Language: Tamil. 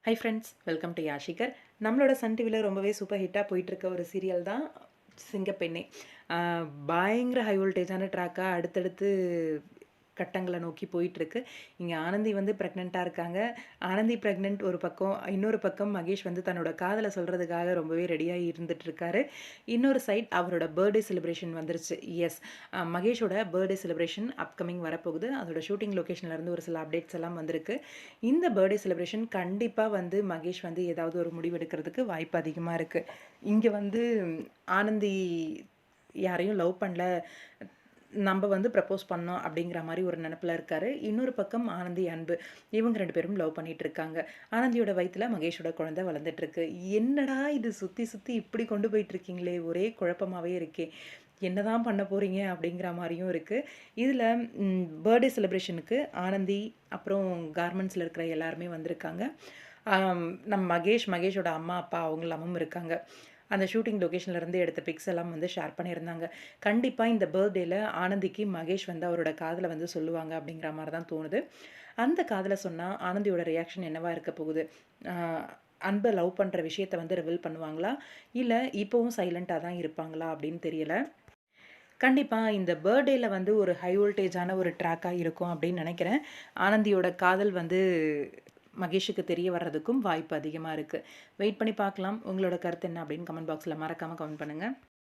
High friends, welcome to Yashikar. நம்மளோட சன் டிவியில் ரொம்பவே சூப்பர் ஹிட்டாக போயிட்டுருக்க ஒரு சீரியல் தான் சிங்கப்பெண்ணே. பயங்கர ஹை வோல்டேஜான ட்ராக்காக அடுத்தடுத்து கட்டங்களை நோக்கி போயிட்டுருக்கு. இங்கே ஆனந்தி வந்து ப்ரெக்னெண்ட்டாக இருக்காங்க. ஆனந்தி ப்ரெக்னென்ட் ஒரு பக்கம், இன்னொரு பக்கம் மகேஷ் வந்து தன்னோட காதலை சொல்கிறதுக்காக ரொம்பவே ரெடியாக இருந்துகிட்ருக்காரு. இன்னொரு சைட் அவரோட பர்த்டே செலிப்ரேஷன் வந்துருச்சு. எஸ், மகேஷோட பர்த்டே செலிப்ரேஷன் அப்கமிங் வரப்போகுது. அதோட ஷூட்டிங் லொக்கேஷன்லேருந்து ஒரு சில அப்டேட்ஸ் எல்லாம் வந்திருக்கு. இந்த பர்த்டே செலிப்ரேஷன் கண்டிப்பாக வந்து மகேஷ் வந்து ஏதாவது ஒரு முடிவு எடுக்கிறதுக்கு வாய்ப்பு அதிகமாக இருக்குது. இங்கே வந்து ஆனந்தி யாரையும் லவ் பண்ணல, நம்ம வந்து ப்ரப்போஸ் பண்ணோம் அப்படிங்கிற மாதிரி ஒரு நினப்பில் இருக்காரு. இன்னொரு பக்கம் ஆனந்தி, அன்பு, இவங்க 2 பேரும் லவ் பண்ணிட்டு இருக்காங்க. ஆனந்தியோட வயிற்றுல மகேஷோட குழந்தை வளர்ந்துட்டுருக்கு. என்னடா இது சுற்றி சுற்றி இப்படி கொண்டு போயிட்டுருக்கீங்களே, ஒரே குழப்பமாகவே இருக்கே, என்னதான் பண்ண போகிறீங்க அப்படிங்கிற மாதிரியும் இருக்குது. இதில் பர்த்டே செலிப்ரேஷனுக்கு ஆனந்தி அப்புறம் கார்மெண்ட்ஸில் இருக்கிற எல்லாருமே வந்திருக்காங்க. நம்ம மகேஷோட அம்மா அப்பா அவங்களாமும் இருக்காங்க. அந்த ஷூட்டிங் லொக்கேஷன்லேருந்து எடுத்த பிக்ஸ் எல்லாம் வந்து ஷேர் பண்ணியிருந்தாங்க. கண்டிப்பாக இந்த பர்த்டேயில் ஆனந்திக்கு மகேஷ் வந்து அவரோட காதலை வந்து சொல்லுவாங்க அப்படிங்கிற மாதிரி தான் தோணுது. அந்த காதலை சொன்னால் ஆனந்தியோட ரியாக்ஷன் என்னவா இருக்க போகுது? அன்பை லவ் பண்ணுற விஷயத்தை வந்து ரிவீல் பண்ணுவாங்களா, இல்லை இப்போவும் சைலண்ட்டாக தான் இருப்பாங்களா அப்படின்னு தெரியல. கண்டிப்பாக இந்த பர்த்டேயில் வந்து ஒரு ஹை வோல்டேஜான ஒரு ட்ராக்காக இருக்கும் அப்படின்னு நினைக்கிறேன். ஆனந்தியோட காதல் வந்து மகேஷுக்கு தெரிய வர்றதுக்கும் வாய்ப்பு அதிகமாக இருக்குது. வெயிட் பண்ணி பார்க்கலாம். உங்களோட கருத்து என்ன அப்படின்னு கமெண்ட் பாக்ஸில் மறக்காமல் கமெண்ட் பண்ணுங்கள்.